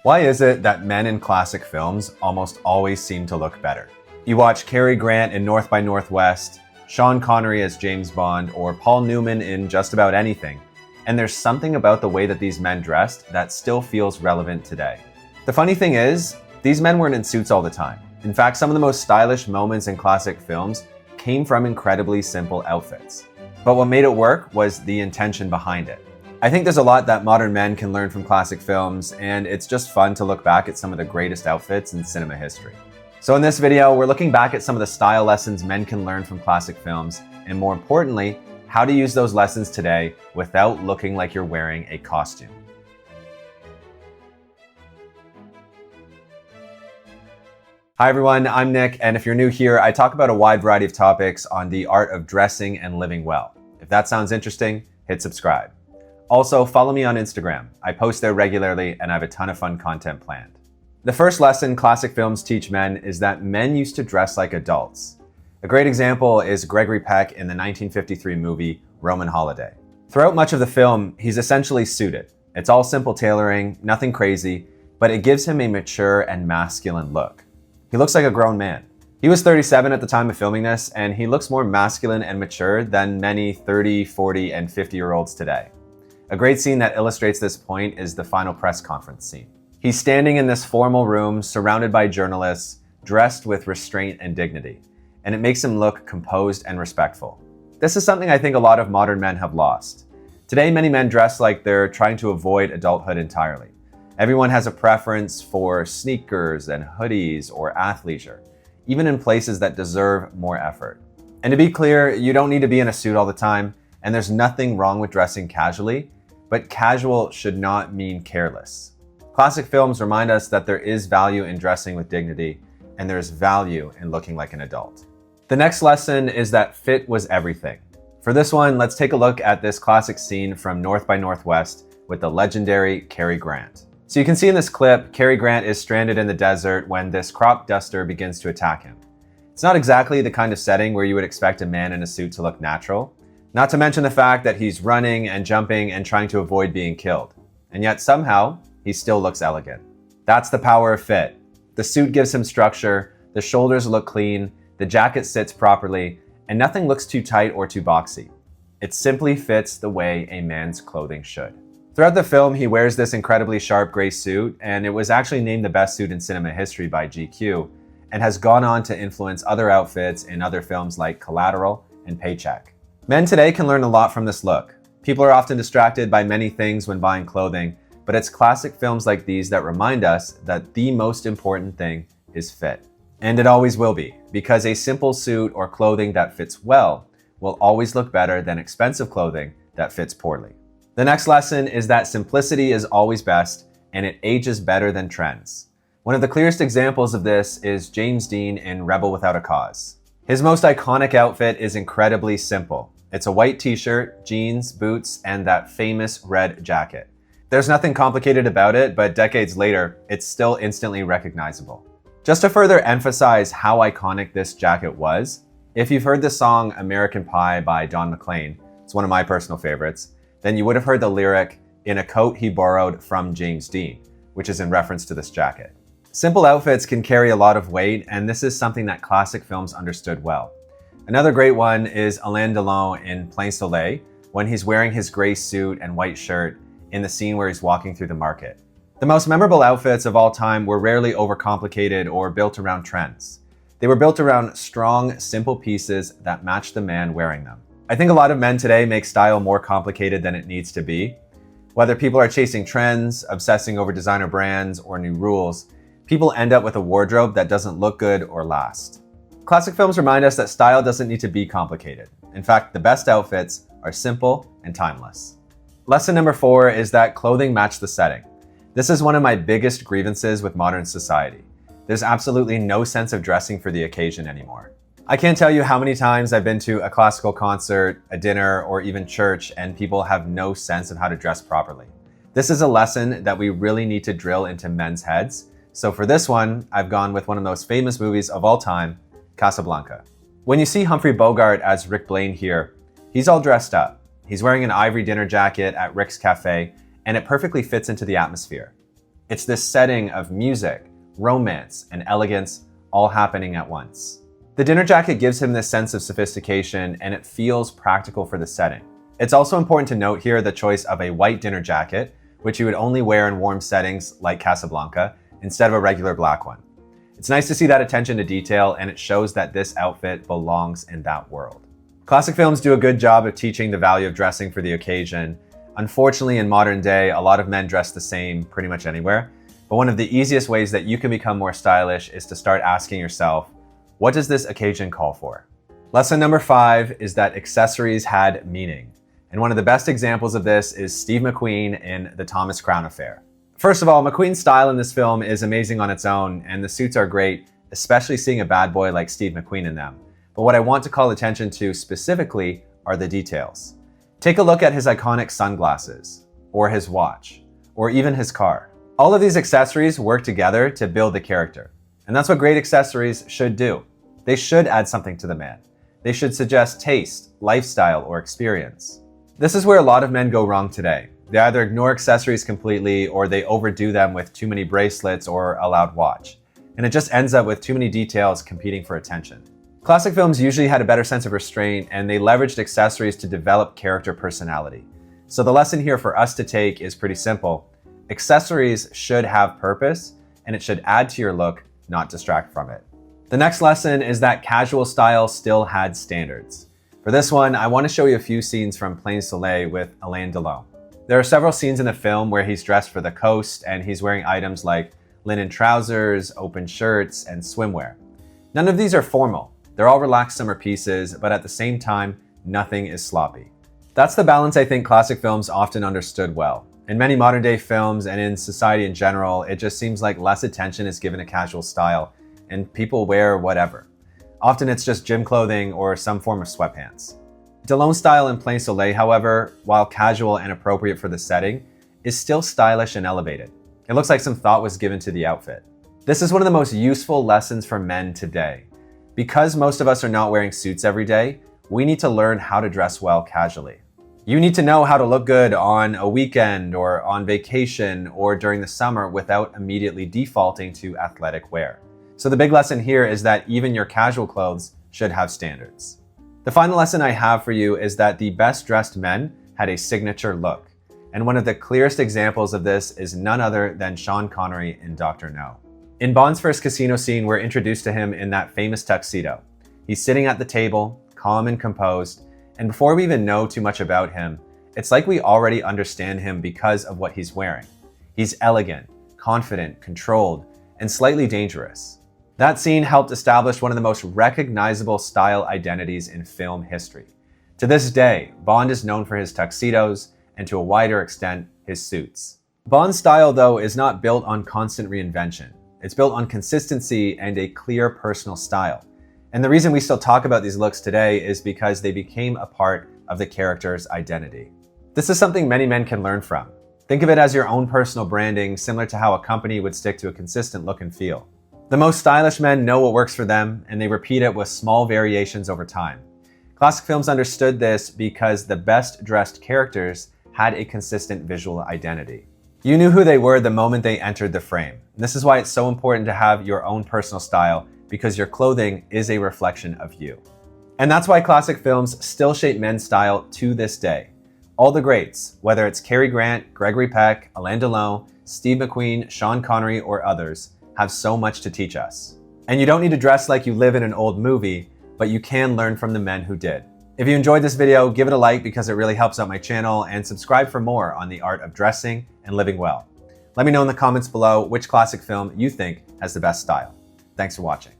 Why is it that men in classic films almost always seem to look better? You watch Cary Grant in North by Northwest, Sean Connery as James Bond, or Paul Newman in just about anything, and there's something about the way that these men dressed that still feels relevant today. The funny thing is, these men weren't in suits all the time. In fact, some of the most stylish moments in classic films came from incredibly simple outfits. But what made it work was the intention behind it. I think there's a lot that modern men can learn from classic films, and it's just fun to look back at some of the greatest outfits in cinema history. So in this video, we're looking back at some of the style lessons men can learn from classic films, and more importantly, how to use those lessons today without looking like you're wearing a costume. Hi everyone, I'm Nick, and if you're new here, I talk about a wide variety of topics on the art of dressing and living well. If that sounds interesting, hit subscribe. Also, follow me on Instagram. I post there regularly and I have a ton of fun content planned. The first lesson classic films teach men is that men used to dress like adults. A great example is Gregory Peck in the 1953 movie Roman Holiday. Throughout much of the film, he's essentially suited. It's all simple tailoring, nothing crazy, but it gives him a mature and masculine look. He looks like a grown man. He was 37 at the time of filming this, and he looks more masculine and mature than many 30, 40, and 50-year-olds today. A great scene that illustrates this point is the final press conference scene. He's standing in this formal room, surrounded by journalists, dressed with restraint and dignity, and it makes him look composed and respectful. This is something I think a lot of modern men have lost. Today, many men dress like they're trying to avoid adulthood entirely. Everyone has a preference for sneakers and hoodies or athleisure, even in places that deserve more effort. And to be clear, you don't need to be in a suit all the time, and there's nothing wrong with dressing casually, but casual should not mean careless. Classic films remind us that there is value in dressing with dignity, and there's value in looking like an adult. The next lesson is that fit was everything. For this one, let's take a look at this classic scene from North by Northwest with the legendary Cary Grant. So you can see in this clip, Cary Grant is stranded in the desert when this crop duster begins to attack him. It's not exactly the kind of setting where you would expect a man in a suit to look natural, not to mention the fact that he's running and jumping and trying to avoid being killed. And yet somehow, he still looks elegant. That's the power of fit. The suit gives him structure, the shoulders look clean, the jacket sits properly, and nothing looks too tight or too boxy. It simply fits the way a man's clothing should. Throughout the film, he wears this incredibly sharp gray suit, and it was actually named the best suit in cinema history by GQ, and has gone on to influence other outfits in other films like Collateral and Paycheck. Men today can learn a lot from this look. People are often distracted by many things when buying clothing, but it's classic films like these that remind us that the most important thing is fit. And it always will be, because a simple suit or clothing that fits well will always look better than expensive clothing that fits poorly. The next lesson is that simplicity is always best, and it ages better than trends. One of the clearest examples of this is James Dean in Rebel Without a Cause. His most iconic outfit is incredibly simple. It's a white t-shirt, jeans, boots, and that famous red jacket. There's nothing complicated about it, but decades later, it's still instantly recognizable. Just to further emphasize how iconic this jacket was, if you've heard the song American Pie by Don McLean, it's one of my personal favorites, then you would have heard the lyric, "in a coat he borrowed from James Dean," which is in reference to this jacket. Simple outfits can carry a lot of weight, and this is something that classic films understood well. Another great one is Alain Delon in Plein Soleil, when he's wearing his gray suit and white shirt in the scene where he's walking through the market. The most memorable outfits of all time were rarely overcomplicated or built around trends. They were built around strong, simple pieces that matched the man wearing them. I think a lot of men today make style more complicated than it needs to be. Whether people are chasing trends, obsessing over designer brands, or new rules, people end up with a wardrobe that doesn't look good or last. Classic films remind us that style doesn't need to be complicated. In fact, the best outfits are simple and timeless. Lesson number 4 is that clothing match the setting. This is one of my biggest grievances with modern society. There's absolutely no sense of dressing for the occasion anymore. I can't tell you how many times I've been to a classical concert, a dinner, or even church, and people have no sense of how to dress properly. This is a lesson that we really need to drill into men's heads. So for this one, I've gone with one of the most famous movies of all time, Casablanca. When you see Humphrey Bogart as Rick Blaine here, he's all dressed up. He's wearing an ivory dinner jacket at Rick's Cafe, and it perfectly fits into the atmosphere. It's this setting of music, romance, and elegance all happening at once. The dinner jacket gives him this sense of sophistication, and it feels practical for the setting. It's also important to note here the choice of a white dinner jacket, which you would only wear in warm settings like Casablanca, instead of a regular black one. It's nice to see that attention to detail, and it shows that this outfit belongs in that world. Classic films do a good job of teaching the value of dressing for the occasion. Unfortunately, in modern day, a lot of men dress the same pretty much anywhere. But one of the easiest ways that you can become more stylish is to start asking yourself, what does this occasion call for? Lesson number 5 is that accessories had meaning. And one of the best examples of this is Steve McQueen in The Thomas Crown Affair. First of all, McQueen's style in this film is amazing on its own, and the suits are great, especially seeing a bad boy like Steve McQueen in them. But what I want to call attention to specifically are the details. Take a look at his iconic sunglasses, or his watch, or even his car. All of these accessories work together to build the character. And that's what great accessories should do. They should add something to the man. They should suggest taste, lifestyle, or experience. This is where a lot of men go wrong today. They either ignore accessories completely, or they overdo them with too many bracelets or a loud watch. And it just ends up with too many details competing for attention. Classic films usually had a better sense of restraint, and they leveraged accessories to develop character personality. So the lesson here for us to take is pretty simple. Accessories should have purpose, and it should add to your look, not distract from it. The next lesson is that casual style still had standards. For this one, I want to show you a few scenes from Plain Soleil with Alain Delon. There are several scenes in the film where he's dressed for the coast, and he's wearing items like linen trousers, open shirts, and swimwear. None of these are formal. They're all relaxed summer pieces, but at the same time, nothing is sloppy. That's the balance I think classic films often understood well. In many modern day films and in society in general, it just seems like less attention is given to casual style, and people wear whatever. Often it's just gym clothing or some form of sweatpants. Delon's style in Plain Soleil, however, while casual and appropriate for the setting, is still stylish and elevated. It looks like some thought was given to the outfit. This is one of the most useful lessons for men today. Because most of us are not wearing suits every day, we need to learn how to dress well casually. You need to know how to look good on a weekend or on vacation or during the summer without immediately defaulting to athletic wear. So the big lesson here is that even your casual clothes should have standards. The final lesson I have for you is that the best dressed men had a signature look. And one of the clearest examples of this is none other than Sean Connery in Dr. No. In Bond's first casino scene, we're introduced to him in that famous tuxedo. He's sitting at the table, calm and composed, and before we even know too much about him, it's like we already understand him because of what he's wearing. He's elegant, confident, controlled, and slightly dangerous. That scene helped establish one of the most recognizable style identities in film history. To this day, Bond is known for his tuxedos and to a wider extent, his suits. Bond's style, though, is not built on constant reinvention. It's built on consistency and a clear personal style. And the reason we still talk about these looks today is because they became a part of the character's identity. This is something many men can learn from. Think of it as your own personal branding, similar to how a company would stick to a consistent look and feel. The most stylish men know what works for them, and they repeat it with small variations over time. Classic films understood this because the best dressed characters had a consistent visual identity. You knew who they were the moment they entered the frame. This is why it's so important to have your own personal style, because your clothing is a reflection of you. And that's why classic films still shape men's style to this day. All the greats, whether it's Cary Grant, Gregory Peck, Alain Delon, Steve McQueen, Sean Connery, or others, have so much to teach us. And you don't need to dress like you live in an old movie, but you can learn from the men who did. If you enjoyed this video, give it a like because it really helps out my channel, and subscribe for more on the art of dressing and living well. Let me know in the comments below which classic film you think has the best style. Thanks for watching.